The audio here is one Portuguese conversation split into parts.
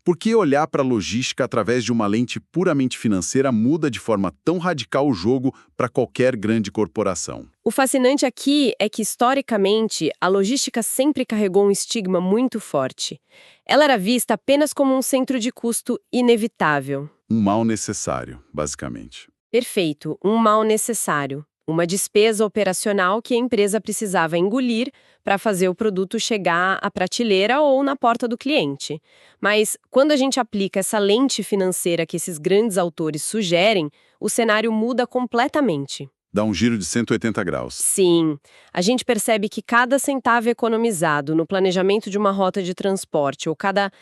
Porque olhar para a logística através de uma lente puramente financeira muda de forma tão radical o jogo para qualquer grande corporação. O fascinante aqui é que, historicamente, a logística sempre carregou um estigma muito forte. Ela era vista apenas como um centro de custo inevitável. Um mal necessário, basicamente. Perfeito, um mal necessário. Uma despesa operacional que a empresa precisava engolir para fazer o produto chegar à prateleira ou na porta do cliente. Mas, quando a gente aplica essa lente financeira que esses grandes autores sugerem, o cenário muda completamente. Dá um giro de 180 graus. Sim, a gente percebe que cada centavo economizado no planejamento de uma rota de transporte ou cada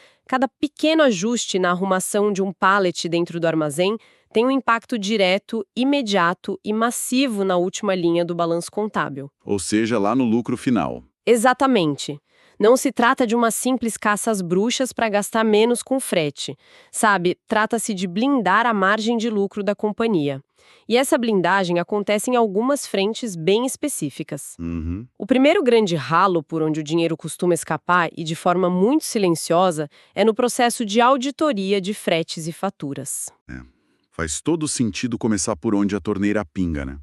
pequeno ajuste na arrumação de um pallet dentro do armazém tem um impacto direto, imediato e massivo na última linha do balanço contábil. Ou seja, lá no lucro final. Exatamente. Não se trata de uma simples caça às bruxas para gastar menos com frete. Sabe, trata-se de blindar a margem de lucro da companhia. E essa blindagem acontece em algumas frentes bem específicas. O primeiro grande ralo por onde o dinheiro costuma escapar, e de forma muito silenciosa, é no processo de auditoria de fretes e faturas. Faz todo sentido começar por onde a torneira pinga, né?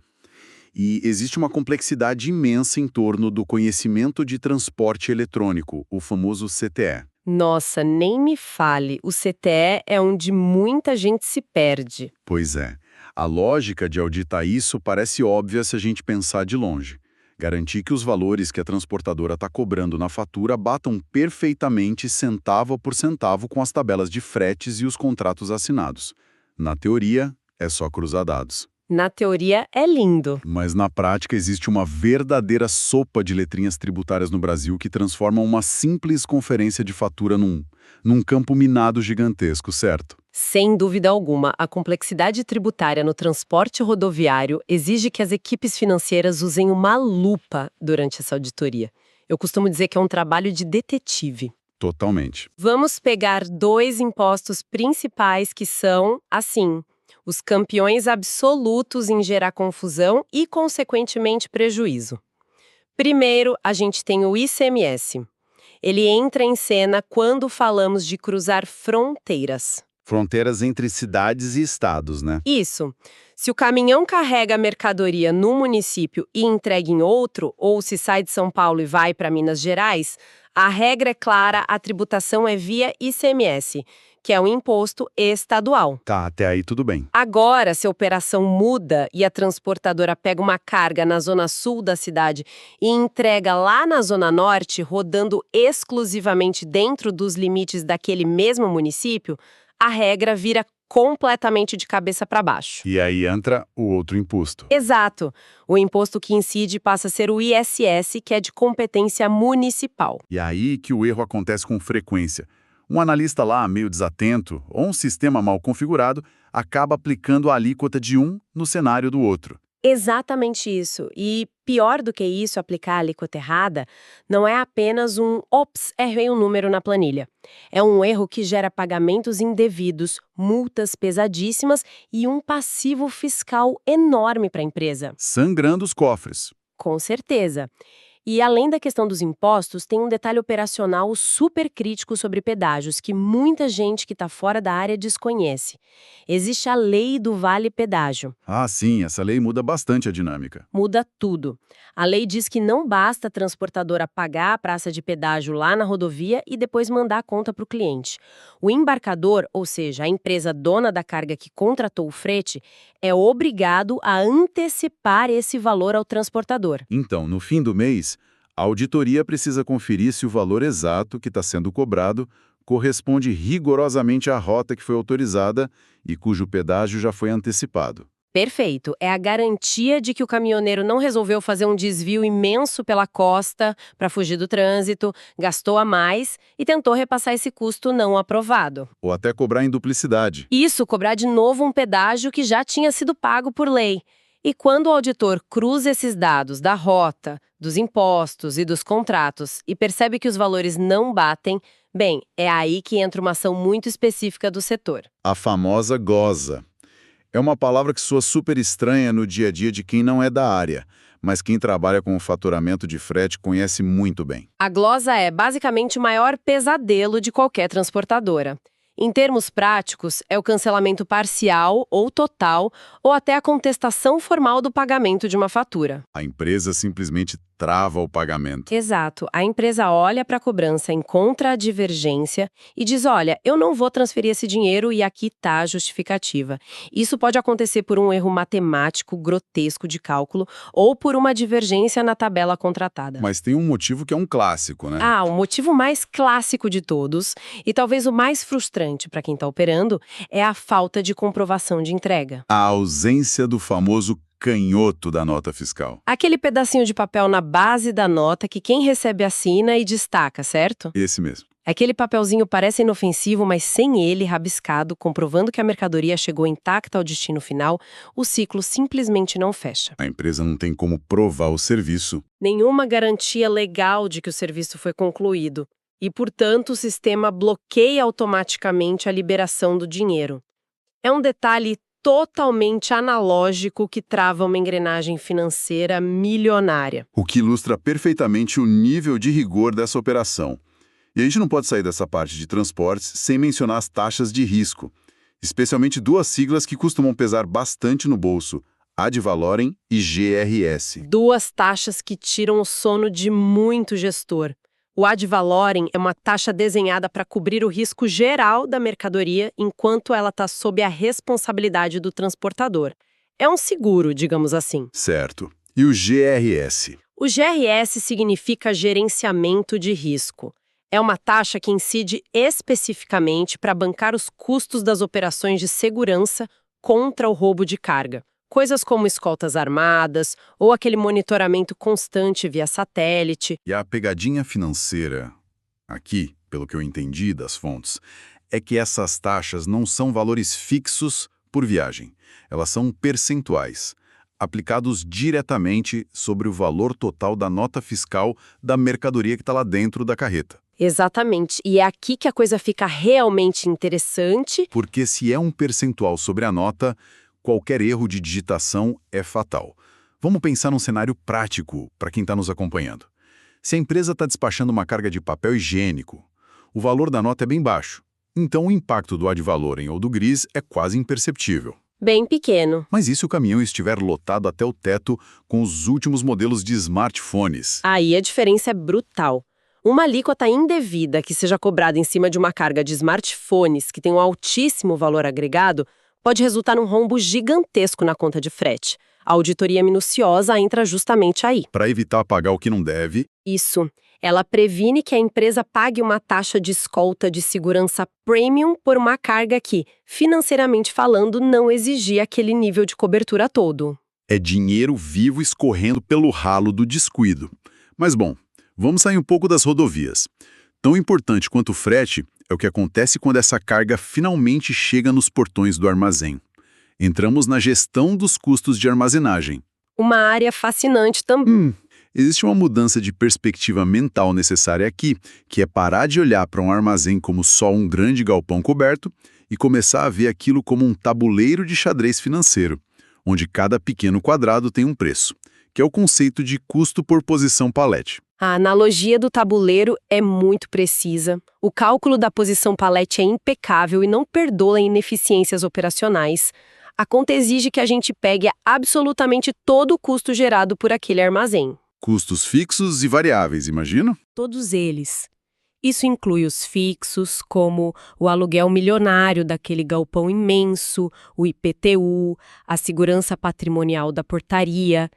E existe uma complexidade imensa em torno do conhecimento de transporte eletrônico, o famoso CTE. Nossa, nem me fale, o CTE é onde muita gente se perde. Pois é. A lógica de auditar isso parece óbvia se a gente pensar de longe. Garantir que os valores que a transportadora está cobrando na fatura batam perfeitamente centavo por centavo com as tabelas de fretes e os contratos assinados. Na teoria, é só cruzar dados. Na teoria, é lindo. Mas na prática existe uma verdadeira sopa de letrinhas tributárias no Brasil que transforma uma simples conferência de fatura num campo minado gigantesco, certo? Sem dúvida alguma, a complexidade tributária no transporte rodoviário exige que as equipes financeiras usem uma lupa durante essa auditoria. Eu costumo dizer que é um trabalho de detetive. Totalmente. Vamos pegar dois impostos principais que são, assim, os campeões absolutos em gerar confusão e, consequentemente, prejuízo. Primeiro, a gente tem o ICMS. Ele entra em cena quando falamos de cruzar fronteiras. Fronteiras entre cidades e estados, né? Isso. Se o caminhão carrega a mercadoria num município e entrega em outro, ou se sai de São Paulo e vai para Minas Gerais, a regra é clara, a tributação é via ICMS, que é um imposto estadual. Tá, até aí tudo bem. Agora, se a operação muda e a transportadora pega uma carga na zona sul da cidade e entrega lá na zona norte, rodando exclusivamente dentro dos limites daquele mesmo município, a regra vira completamente de cabeça para baixo. E aí entra o outro imposto. Exato. O imposto que incide passa a ser o ISS, que é de competência municipal. E aí que o erro acontece com frequência. Um analista lá, meio desatento, ou um sistema mal configurado, acaba aplicando a alíquota de um no cenário do outro. Exatamente isso. E pior do que isso, aplicar a alíquota errada, não é apenas ops, errei um número na planilha. É um erro que gera pagamentos indevidos, multas pesadíssimas e um passivo fiscal enorme para a empresa. Sangrando os cofres. Com certeza. E além da questão dos impostos, tem um detalhe operacional super crítico sobre pedágios que muita gente que está fora da área desconhece. Existe a lei do vale pedágio. Ah, sim, essa lei muda bastante a dinâmica. Muda tudo. A lei diz que não basta a transportadora pagar a praça de pedágio lá na rodovia e depois mandar a conta para o cliente. O embarcador, ou seja, a empresa dona da carga que contratou o frete, é obrigado a antecipar esse valor ao transportador. Então, no fim do mês, a auditoria precisa conferir se o valor exato que está sendo cobrado corresponde rigorosamente à rota que foi autorizada e cujo pedágio já foi antecipado. Perfeito. É a garantia de que o caminhoneiro não resolveu fazer um desvio imenso pela costa para fugir do trânsito, gastou a mais e tentou repassar esse custo não aprovado. Ou até cobrar em duplicidade. Isso, cobrar de novo um pedágio que já tinha sido pago por lei. E quando o auditor cruza esses dados da rota, dos impostos e dos contratos e percebe que os valores não batem, bem, é aí que entra uma ação muito específica do setor. A famosa GOSA. É uma palavra que soa super estranha no dia a dia de quem não é da área, mas quem trabalha com o faturamento de frete conhece muito bem. A glosa é basicamente o maior pesadelo de qualquer transportadora. Em termos práticos, é o cancelamento parcial ou total, ou até a contestação formal do pagamento de uma fatura. A empresa simplesmente trava o pagamento. Exato. A empresa olha para a cobrança, encontra a divergência e diz: olha, eu não vou transferir esse dinheiro e aqui está a justificativa. Isso pode acontecer por um erro matemático grotesco de cálculo ou por uma divergência na tabela contratada. Mas tem um motivo que é um clássico, né? O motivo mais clássico de todos, e talvez o mais frustrante para quem está operando, é a falta de comprovação de entrega. A ausência do famoso canhoto da nota fiscal. Aquele pedacinho de papel na base da nota que quem recebe assina e destaca, certo? Esse mesmo. Aquele papelzinho parece inofensivo, mas sem ele rabiscado, comprovando que a mercadoria chegou intacta ao destino final, o ciclo simplesmente não fecha. A empresa não tem como provar o serviço. Nenhuma garantia legal de que o serviço foi concluído. E, portanto, o sistema bloqueia automaticamente a liberação do dinheiro. É um detalhe totalmente analógico que trava uma engrenagem financeira milionária. O que ilustra perfeitamente o nível de rigor dessa operação. E a gente não pode sair dessa parte de transportes sem mencionar as taxas de risco, especialmente duas siglas que costumam pesar bastante no bolso, ad valorem e GRS. Duas taxas que tiram o sono de muito gestor. O ad valorem é uma taxa desenhada para cobrir o risco geral da mercadoria enquanto ela está sob a responsabilidade do transportador. É um seguro, digamos assim. Certo. E o GRS? O GRS significa gerenciamento de risco. É uma taxa que incide especificamente para bancar os custos das operações de segurança contra o roubo de carga. Coisas como escoltas armadas ou aquele monitoramento constante via satélite. E a pegadinha financeira, aqui, pelo que eu entendi das fontes, é que essas taxas não são valores fixos por viagem. Elas são percentuais, aplicados diretamente sobre o valor total da nota fiscal da mercadoria que está lá dentro da carreta. Exatamente. E é aqui que a coisa fica realmente interessante. Porque se é um percentual sobre a nota, qualquer erro de digitação é fatal. Vamos pensar num cenário prático para quem está nos acompanhando. Se a empresa está despachando uma carga de papel higiênico, o valor da nota é bem baixo. Então o impacto do ad valorem ou do GRIS é quase imperceptível. Bem pequeno. Mas e se o caminhão estiver lotado até o teto com os últimos modelos de smartphones? Aí a diferença é brutal. Uma alíquota indevida que seja cobrada em cima de uma carga de smartphones que tem um altíssimo valor agregado pode resultar num rombo gigantesco na conta de frete. A auditoria minuciosa entra justamente aí. Para evitar pagar o que não deve. Isso. Ela previne que a empresa pague uma taxa de escolta de segurança premium por uma carga que, financeiramente falando, não exigia aquele nível de cobertura todo. É dinheiro vivo escorrendo pelo ralo do descuido. Mas bom, vamos sair um pouco das rodovias. Tão importante quanto o frete é o que acontece quando essa carga finalmente chega nos portões do armazém. Entramos na gestão dos custos de armazenagem. Uma área fascinante também. Existe uma mudança de perspectiva mental necessária aqui, que é parar de olhar para um armazém como só um grande galpão coberto e começar a ver aquilo como um tabuleiro de xadrez financeiro, onde cada pequeno quadrado tem um preço, que é o conceito de custo por posição palete. A analogia do tabuleiro é muito precisa. O cálculo da posição palete é impecável e não perdoa ineficiências operacionais. A conta exige que a gente pegue absolutamente todo o custo gerado por aquele armazém. Custos fixos e variáveis, imagino? Todos eles. Isso inclui os fixos, como o aluguel milionário daquele galpão imenso, o IPTU, a segurança patrimonial da portaria,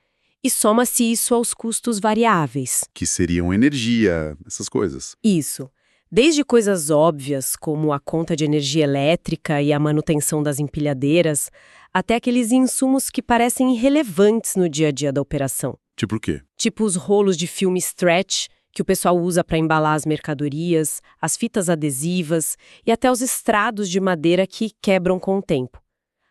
e soma-se isso aos custos variáveis. Que seriam energia, essas coisas. Isso. Desde coisas óbvias, como a conta de energia elétrica e a manutenção das empilhadeiras, até aqueles insumos que parecem irrelevantes no dia a dia da operação. Tipo o quê? Tipo os rolos de filme stretch, que o pessoal usa para embalar as mercadorias, as fitas adesivas e até os estrados de madeira que quebram com o tempo.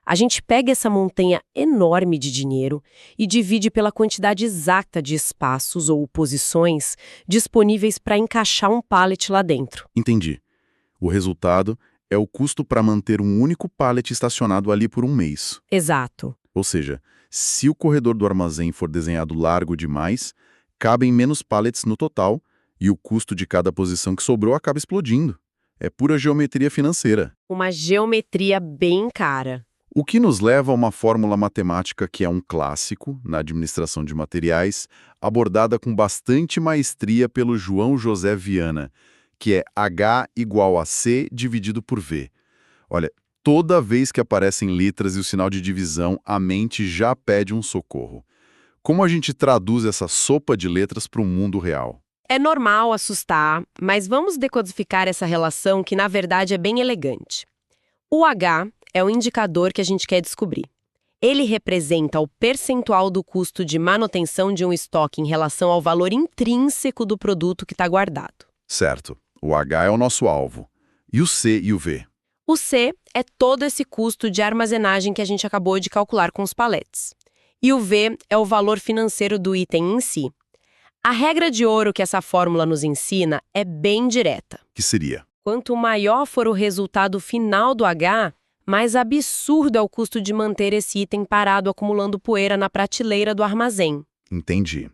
A gente pega essa montanha enorme de dinheiro e divide pela quantidade exata de espaços ou posições disponíveis para encaixar um pallet lá dentro. Entendi. O resultado é o custo para manter um único pallet estacionado ali por um mês. Exato. Ou seja, se o corredor do armazém for desenhado largo demais, cabem menos pallets no total e o custo de cada posição que sobrou acaba explodindo. É pura geometria financeira. Uma geometria bem cara. O que nos leva a uma fórmula matemática que é um clássico na administração de materiais, abordada com bastante maestria pelo João José Viana, que é H igual a C dividido por V. Olha, toda vez que aparecem letras e o sinal de divisão, a mente já pede um socorro. Como a gente traduz essa sopa de letras para o mundo real? É normal assustar, mas vamos decodificar essa relação que, na verdade, é bem elegante. O H é o indicador que a gente quer descobrir. Ele representa o percentual do custo de manutenção de um estoque em relação ao valor intrínseco do produto que está guardado. Certo, o H é o nosso alvo. E o C e o V? O C é todo esse custo de armazenagem que a gente acabou de calcular com os paletes. E o V é o valor financeiro do item em si. A regra de ouro que essa fórmula nos ensina é bem direta. Que seria? Quanto maior for o resultado final do H, mais absurdo é o custo de manter esse item parado acumulando poeira na prateleira do armazém. Entendi.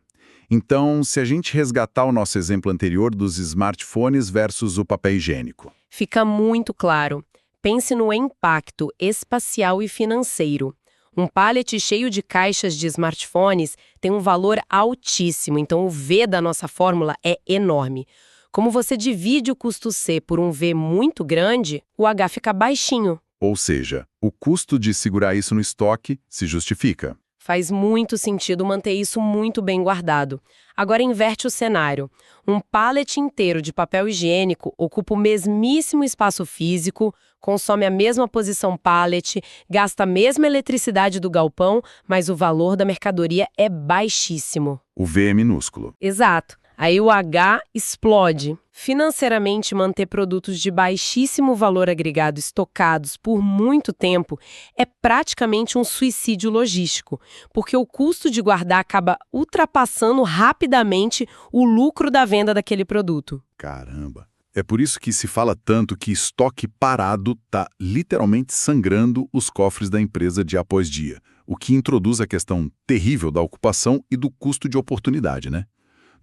Então, se a gente resgatar o nosso exemplo anterior dos smartphones versus o papel higiênico. Fica muito claro. Pense no impacto espacial e financeiro. Um pallet cheio de caixas de smartphones tem um valor altíssimo, então o V da nossa fórmula é enorme. Como você divide o custo C por um V muito grande, o H fica baixinho. Ou seja, o custo de segurar isso no estoque se justifica. Faz muito sentido manter isso muito bem guardado. Agora inverte o cenário. Um pallet inteiro de papel higiênico ocupa o mesmíssimo espaço físico, consome a mesma posição pallet, gasta a mesma eletricidade do galpão, mas o valor da mercadoria é baixíssimo. O V é minúsculo. Exato. Aí o H explode. Financeiramente, manter produtos de baixíssimo valor agregado estocados por muito tempo é praticamente um suicídio logístico, porque o custo de guardar acaba ultrapassando rapidamente o lucro da venda daquele produto. Caramba! É por isso que se fala tanto que estoque parado está literalmente sangrando os cofres da empresa dia após dia, o que introduz a questão terrível da ocupação e do custo de oportunidade, né?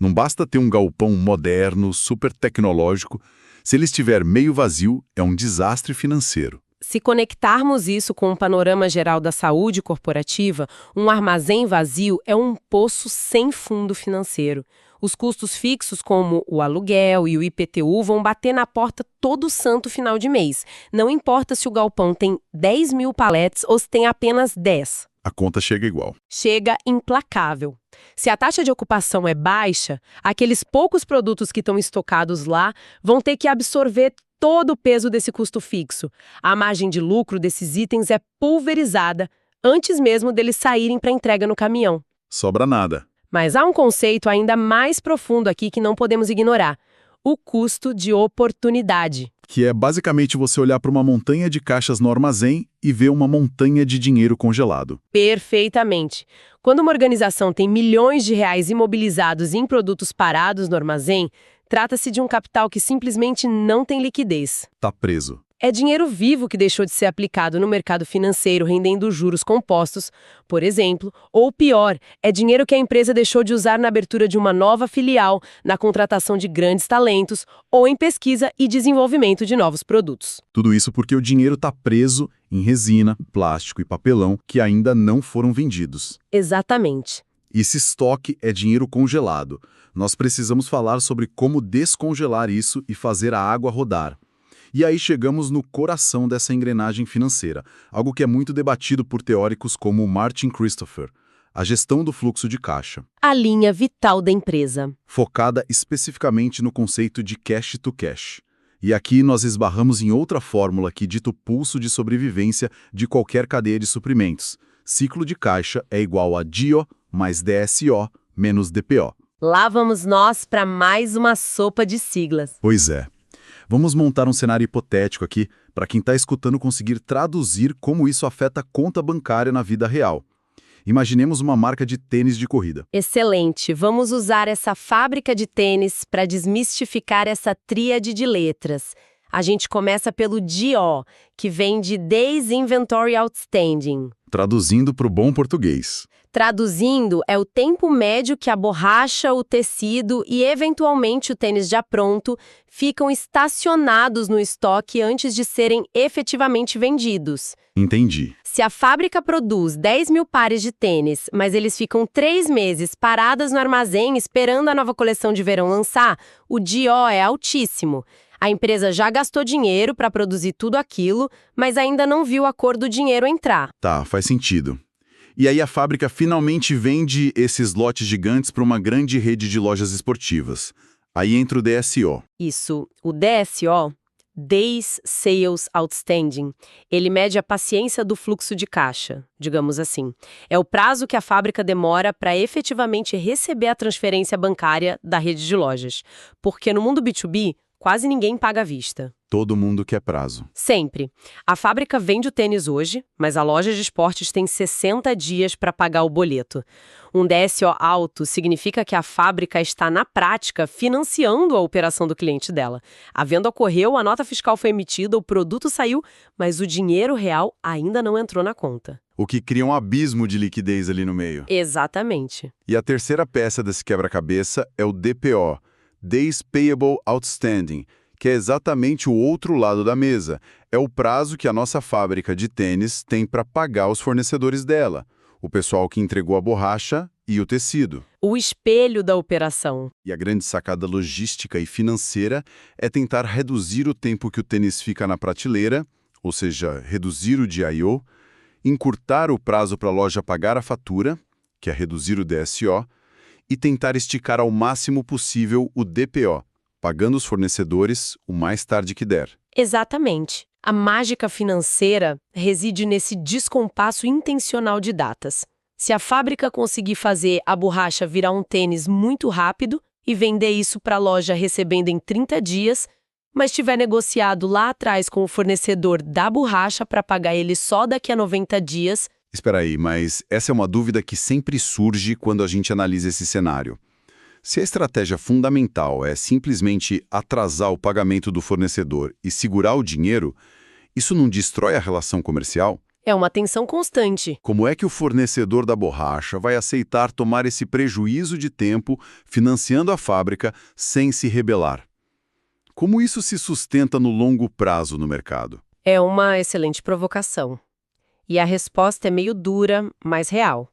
Não basta ter um galpão moderno, super tecnológico. Se ele estiver meio vazio, é um desastre financeiro. Se conectarmos isso com o panorama geral da saúde corporativa, um armazém vazio é um poço sem fundo financeiro. Os custos fixos, como o aluguel e o IPTU, vão bater na porta todo santo final de mês. Não importa se o galpão tem 10 mil paletes ou se tem apenas 10. A conta chega igual. Chega implacável. Se a taxa de ocupação é baixa, aqueles poucos produtos que estão estocados lá vão ter que absorver todo o peso desse custo fixo. A margem de lucro desses itens é pulverizada antes mesmo deles saírem para entrega no caminhão. Sobra nada. Mas há um conceito ainda mais profundo aqui que não podemos ignorar: o custo de oportunidade. Que é basicamente você olhar para uma montanha de caixas no armazém e ver uma montanha de dinheiro congelado. Perfeitamente. Quando uma organização tem milhões de reais imobilizados em produtos parados no armazém, trata-se de um capital que simplesmente não tem liquidez. Tá preso. É dinheiro vivo que deixou de ser aplicado no mercado financeiro, rendendo juros compostos, por exemplo, ou pior, é dinheiro que a empresa deixou de usar na abertura de uma nova filial, na contratação de grandes talentos ou em pesquisa e desenvolvimento de novos produtos. Tudo isso porque o dinheiro tá preso em resina, plástico e papelão que ainda não foram vendidos. Exatamente. Esse estoque é dinheiro congelado. Nós precisamos falar sobre como descongelar isso e fazer a água rodar. E aí chegamos no coração dessa engrenagem financeira, algo que é muito debatido por teóricos como Martin Christopher, a gestão do fluxo de caixa. A linha vital da empresa. Focada especificamente no conceito de cash to cash. E aqui nós esbarramos em outra fórmula que dita o pulso de sobrevivência de qualquer cadeia de suprimentos. Ciclo de caixa é igual a DIO mais DSO menos DPO. Lá vamos nós para mais uma sopa de siglas. Pois é. Vamos montar um cenário hipotético aqui para quem está escutando conseguir traduzir como isso afeta a conta bancária na vida real. Imaginemos uma marca de tênis de corrida. Excelente! Vamos usar essa fábrica de tênis para desmistificar essa tríade de letras. A gente começa pelo DO, que vem de Days Inventory Outstanding. Traduzindo para o bom português. Traduzindo, é o tempo médio que a borracha, o tecido e, eventualmente, o tênis já pronto ficam estacionados no estoque antes de serem efetivamente vendidos. Entendi. Se a fábrica produz 10 mil pares de tênis, mas eles ficam 3 meses paradas no armazém esperando a nova coleção de verão lançar, o DO é altíssimo. A empresa já gastou dinheiro para produzir tudo aquilo, mas ainda não viu a cor do dinheiro entrar. Tá, faz sentido. E aí a fábrica finalmente vende esses lotes gigantes para uma grande rede de lojas esportivas. Aí entra o DSO. Isso, o DSO, Days Sales Outstanding, ele mede a paciência do fluxo de caixa, digamos assim. É o prazo que a fábrica demora para efetivamente receber a transferência bancária da rede de lojas. Porque no mundo B2B, quase ninguém paga à vista. Todo mundo quer prazo. Sempre. A fábrica vende o tênis hoje, mas a loja de esportes tem 60 dias para pagar o boleto. Um DSO alto significa que a fábrica está, na prática, financiando a operação do cliente dela. A venda ocorreu, a nota fiscal foi emitida, o produto saiu, mas o dinheiro real ainda não entrou na conta. O que cria um abismo de liquidez ali no meio. Exatamente. E a terceira peça desse quebra-cabeça é o DPO, Days Payable Outstanding, que é exatamente o outro lado da mesa. É o prazo que a nossa fábrica de tênis tem para pagar os fornecedores dela, o pessoal que entregou a borracha e o tecido. O espelho da operação. E a grande sacada logística e financeira é tentar reduzir o tempo que o tênis fica na prateleira, ou seja, reduzir o DIO, encurtar o prazo para a loja pagar a fatura, que é reduzir o DSO, e tentar esticar ao máximo possível o DPO, pagando os fornecedores o mais tarde que der. Exatamente. A mágica financeira reside nesse descompasso intencional de datas. Se a fábrica conseguir fazer a borracha virar um tênis muito rápido e vender isso para a loja recebendo em 30 dias, mas tiver negociado lá atrás com o fornecedor da borracha para pagar ele só daqui a 90 dias... Espera aí, mas essa é uma dúvida que sempre surge quando a gente analisa esse cenário. Se a estratégia fundamental é simplesmente atrasar o pagamento do fornecedor e segurar o dinheiro, isso não destrói a relação comercial? É uma tensão constante. Como é que o fornecedor da borracha vai aceitar tomar esse prejuízo de tempo financiando a fábrica sem se rebelar? Como isso se sustenta no longo prazo no mercado? É uma excelente provocação. E a resposta é meio dura, mas real.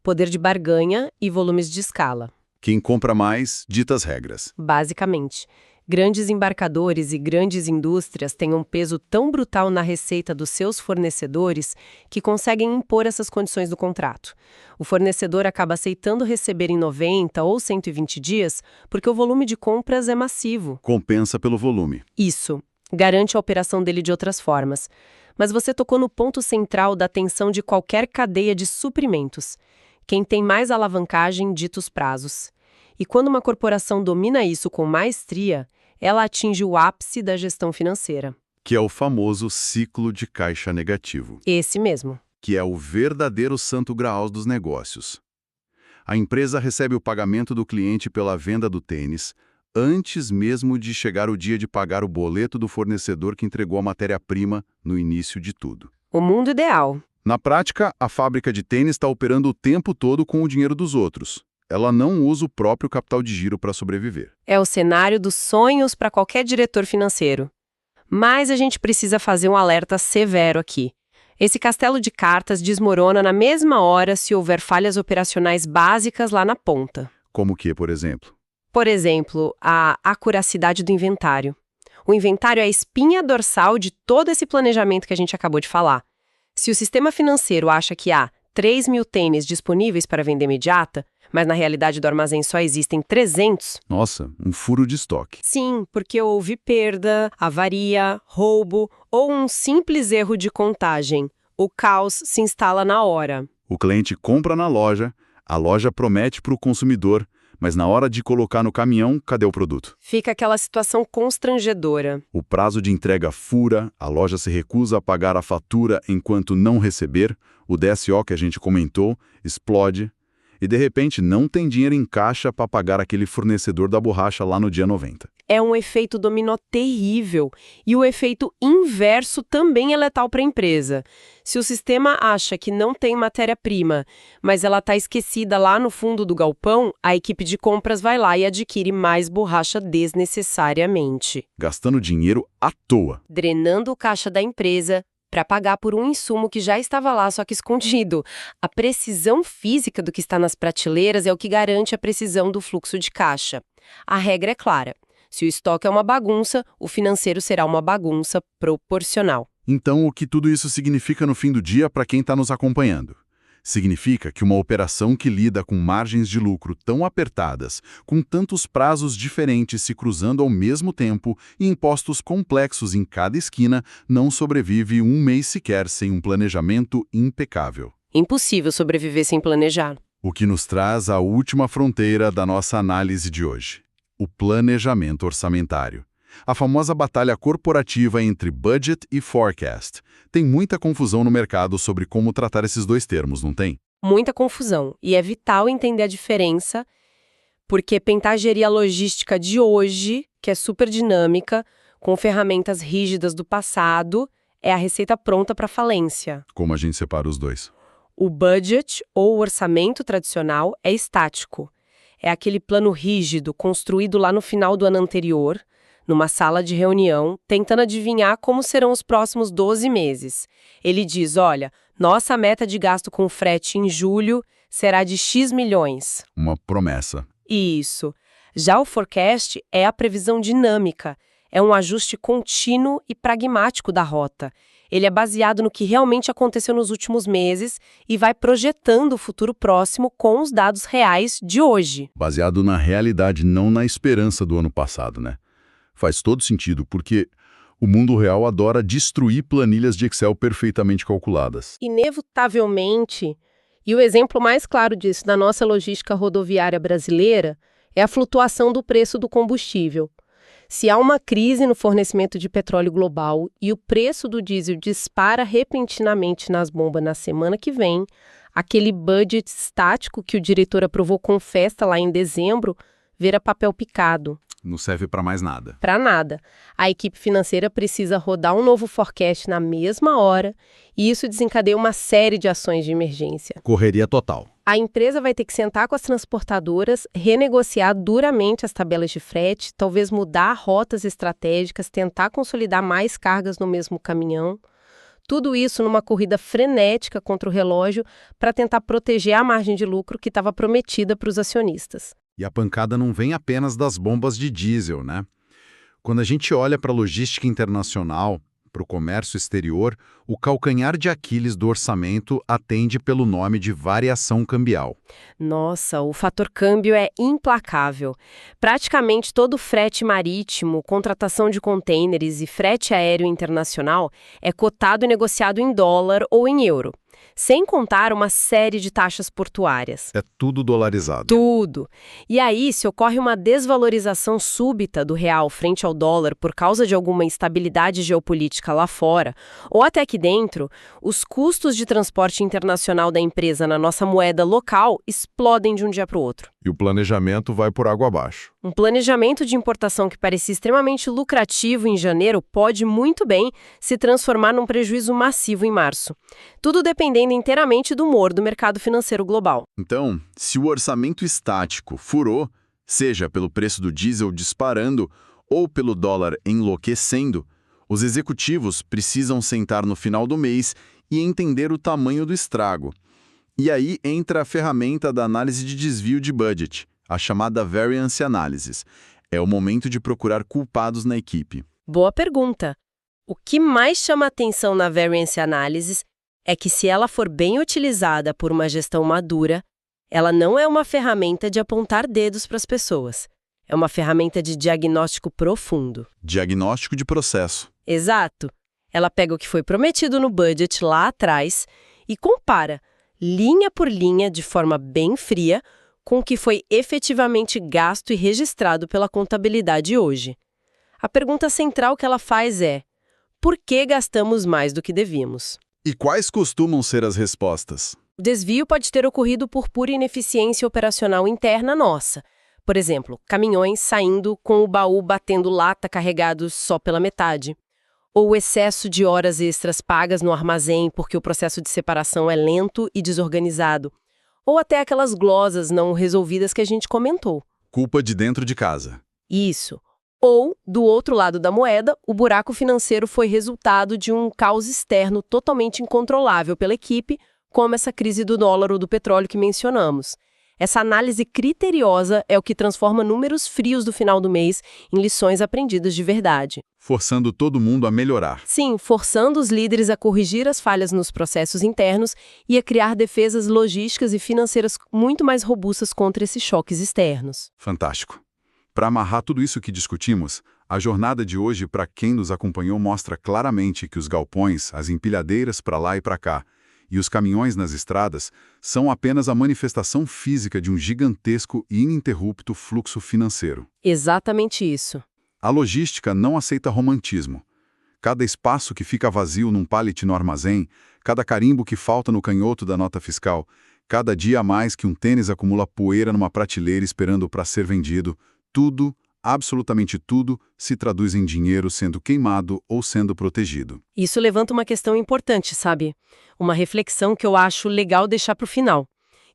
Poder de barganha e volumes de escala. Quem compra mais, dita as regras. Basicamente, grandes embarcadores e grandes indústrias têm um peso tão brutal na receita dos seus fornecedores que conseguem impor essas condições do contrato. O fornecedor acaba aceitando receber em 90 ou 120 dias porque o volume de compras é massivo. Compensa pelo volume. Isso. Garante a operação dele de outras formas. Mas você tocou no ponto central da tensão de qualquer cadeia de suprimentos. Quem tem mais alavancagem dita os prazos. E quando uma corporação domina isso com maestria, ela atinge o ápice da gestão financeira. Que é o famoso ciclo de caixa negativo. Esse mesmo. Que é o verdadeiro santo graal dos negócios. A empresa recebe o pagamento do cliente pela venda do tênis, antes mesmo de chegar o dia de pagar o boleto do fornecedor que entregou a matéria-prima no início de tudo. O mundo ideal. Na prática, a fábrica de tênis está operando o tempo todo com o dinheiro dos outros. Ela não usa o próprio capital de giro para sobreviver. É o cenário dos sonhos para qualquer diretor financeiro. Mas a gente precisa fazer um alerta severo aqui. Esse castelo de cartas desmorona na mesma hora se houver falhas operacionais básicas lá na ponta. Como que, por exemplo? Por exemplo, a acuracidade do inventário. O inventário é a espinha dorsal de todo esse planejamento que a gente acabou de falar. Se o sistema financeiro acha que há 3 mil tênis disponíveis para venda imediata, mas na realidade do armazém só existem 300... Nossa, um furo de estoque. Sim, porque houve perda, avaria, roubo ou um simples erro de contagem. O caos se instala na hora. O cliente compra na loja, a loja promete para o consumidor, mas na hora de colocar no caminhão, cadê o produto? Fica aquela situação constrangedora. O prazo de entrega fura, a loja se recusa a pagar a fatura enquanto não receber, o DSO que a gente comentou explode. e de repente não tem dinheiro em caixa para pagar aquele fornecedor da borracha lá no dia 90. É um efeito dominó terrível. E o efeito inverso também é letal para a empresa. Se o sistema acha que não tem matéria-prima, mas ela está esquecida lá no fundo do galpão, a equipe de compras vai lá e adquire mais borracha desnecessariamente, Gastando dinheiro à toa. drenando o caixa da empresa para pagar por um insumo que já estava lá, só que escondido. A precisão física do que está nas prateleiras é o que garante a precisão do fluxo de caixa. A regra é clara. Se o estoque é uma bagunça, o financeiro será uma bagunça proporcional. Então, o que tudo isso significa no fim do dia para quem está nos acompanhando? Significa que uma operação que lida com margens de lucro tão apertadas, com tantos prazos diferentes se cruzando ao mesmo tempo e impostos complexos em cada esquina, não sobrevive um mês sequer sem um planejamento impecável. Impossível sobreviver sem planejar. O que nos traz à última fronteira da nossa análise de hoje: o planejamento orçamentário. A famosa batalha corporativa entre budget e forecast. Tem muita confusão no mercado sobre como tratar esses dois termos, não tem? Muita confusão. E é vital entender a diferença, porque pentar a logística de hoje, que é super dinâmica, com ferramentas rígidas do passado, é a receita pronta para falência. Como a gente separa os dois? O budget, ou orçamento tradicional, é estático. É aquele plano rígido construído lá no final do ano anterior, numa sala de reunião, tentando adivinhar como serão os próximos 12 meses. Ele diz, olha, nossa meta de gasto com frete em julho será de X milhões. Uma promessa. Isso. Já o forecast é a previsão dinâmica, é um ajuste contínuo e pragmático da rota. Ele é baseado no que realmente aconteceu nos últimos meses e vai projetando o futuro próximo com os dados reais de hoje. Baseado na realidade, não na esperança do ano passado, né? Faz todo sentido, porque o mundo real adora destruir planilhas de Excel perfeitamente calculadas. Inevitavelmente, e o exemplo mais claro disso na nossa logística rodoviária brasileira é a flutuação do preço do combustível. Se há uma crise no fornecimento de petróleo global e o preço do diesel dispara repentinamente nas bombas na semana que vem, aquele budget estático que o diretor aprovou com festa lá em dezembro vira papel picado. Não serve para mais nada. Para nada. A equipe financeira precisa rodar um novo forecast na mesma hora e isso desencadeia uma série de ações de emergência. Correria total. A empresa vai ter que sentar com as transportadoras, renegociar duramente as tabelas de frete, talvez mudar rotas estratégicas, tentar consolidar mais cargas no mesmo caminhão. Tudo isso numa corrida frenética contra o relógio para tentar proteger a margem de lucro que estava prometida para os acionistas. E a pancada não vem apenas das bombas de diesel, né? Quando a gente olha para a logística internacional, para o comércio exterior, o calcanhar de Aquiles do orçamento atende pelo nome de variação cambial. Nossa, o fator câmbio é implacável. Praticamente todo frete marítimo, contratação de contêineres e frete aéreo internacional é cotado e negociado em dólar ou em euro. Sem contar uma série de taxas portuárias. É tudo dolarizado. Tudo. E aí, se ocorre uma desvalorização súbita do real frente ao dólar por causa de alguma instabilidade geopolítica lá fora, ou até aqui dentro, os custos de transporte internacional da empresa na nossa moeda local explodem de um dia para o outro. E o planejamento vai por água abaixo. Um planejamento de importação que parecia extremamente lucrativo em janeiro pode muito bem se transformar num prejuízo massivo em março. Tudo dependendo inteiramente do humor do mercado financeiro global. Então, se o orçamento estático furou, seja pelo preço do diesel disparando ou pelo dólar enlouquecendo, os executivos precisam sentar no final do mês e entender o tamanho do estrago. E aí entra a ferramenta da análise de desvio de budget, a chamada Variance Analysis. É o momento de procurar culpados na equipe. Boa pergunta. O que mais chama atenção na Variance Analysis é que, se ela for bem utilizada por uma gestão madura, ela não é uma ferramenta de apontar dedos para as pessoas. É uma ferramenta de diagnóstico profundo. Diagnóstico de processo. Exato. Ela pega o que foi prometido no budget lá atrás e compara, linha por linha, de forma bem fria, com o que foi efetivamente gasto e registrado pela contabilidade hoje. A pergunta central que ela faz é: por que gastamos mais do que devíamos? E quais costumam ser as respostas? O desvio pode ter ocorrido por pura ineficiência operacional interna nossa. Por exemplo, caminhões saindo com o baú batendo lata carregados só pela metade. Ou o excesso de horas extras pagas no armazém porque o processo de separação é lento e desorganizado. Ou até aquelas glosas não resolvidas que a gente comentou. Culpa de dentro de casa. Isso. Ou, do outro lado da moeda, o buraco financeiro foi resultado de um caos externo totalmente incontrolável pela equipe, como essa crise do dólar ou do petróleo que mencionamos. Essa análise criteriosa é o que transforma números frios do final do mês em lições aprendidas de verdade. Forçando todo mundo a melhorar. Sim, forçando os líderes a corrigir as falhas nos processos internos e a criar defesas logísticas e financeiras muito mais robustas contra esses choques externos. Fantástico. Para amarrar tudo isso que discutimos, a jornada de hoje, para quem nos acompanhou, mostra claramente que os galpões, as empilhadeiras para lá e para cá, e os caminhões nas estradas são apenas a manifestação física de um gigantesco e ininterrupto fluxo financeiro. Exatamente isso. A logística não aceita romantismo. Cada espaço que fica vazio num pallet no armazém, cada carimbo que falta no canhoto da nota fiscal, cada dia a mais que um tênis acumula poeira numa prateleira esperando para ser vendido, tudo, absolutamente tudo, se traduz em dinheiro sendo queimado ou sendo protegido. Isso levanta uma questão importante, sabe? Uma reflexão que eu acho legal deixar para o final,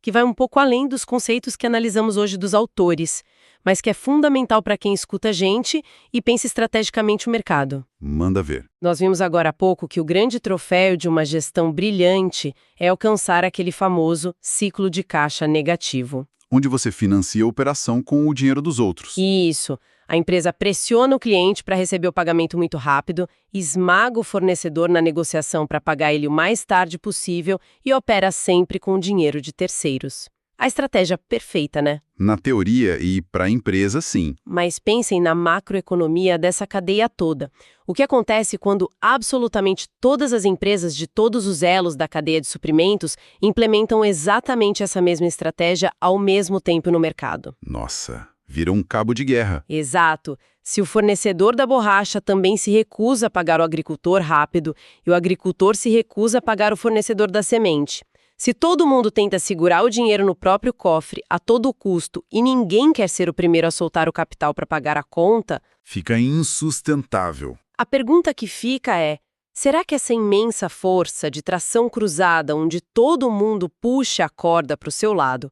que vai um pouco além dos conceitos que analisamos hoje dos autores, mas que é fundamental para quem escuta a gente e pensa estrategicamente o mercado. Manda ver. Nós vimos agora há pouco que o grande troféu de uma gestão brilhante é alcançar aquele famoso ciclo de caixa negativo. Onde você financia a operação com o dinheiro dos outros. Isso. A empresa pressiona o cliente para receber o pagamento muito rápido, esmaga o fornecedor na negociação para pagar ele o mais tarde possível e opera sempre com o dinheiro de terceiros. A estratégia perfeita, né? Na teoria e para a empresa, sim. Mas pensem na macroeconomia dessa cadeia toda. O que acontece quando absolutamente todas as empresas de todos os elos da cadeia de suprimentos implementam exatamente essa mesma estratégia ao mesmo tempo no mercado? Nossa, vira um cabo de guerra. Exato. Se o fornecedor da borracha também se recusa a pagar o agricultor rápido e o agricultor se recusa a pagar o fornecedor da semente. Se todo mundo tenta segurar o dinheiro no próprio cofre a todo custo e ninguém quer ser o primeiro a soltar o capital para pagar a conta, fica insustentável. A pergunta que fica é: será que essa imensa força de tração cruzada onde todo mundo puxa a corda para o seu lado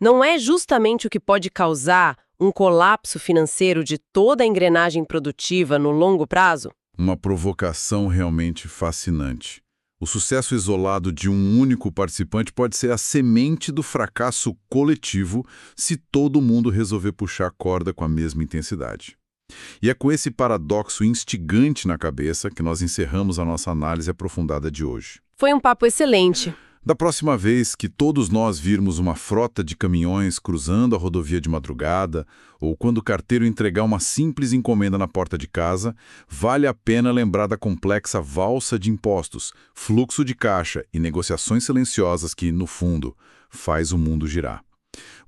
não é justamente o que pode causar um colapso financeiro de toda a engrenagem produtiva no longo prazo? Uma provocação realmente fascinante. O sucesso isolado de um único participante pode ser a semente do fracasso coletivo se todo mundo resolver puxar a corda com a mesma intensidade. E é com esse paradoxo instigante na cabeça que nós encerramos a nossa análise aprofundada de hoje. Foi um papo excelente. Da próxima vez que todos nós virmos uma frota de caminhões cruzando a rodovia de madrugada, ou quando o carteiro entregar uma simples encomenda na porta de casa, vale a pena lembrar da complexa valsa de impostos, fluxo de caixa e negociações silenciosas que, no fundo, faz o mundo girar.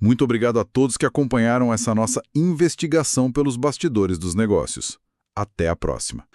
Muito obrigado a todos que acompanharam essa nossa investigação pelos bastidores dos negócios. Até a próxima.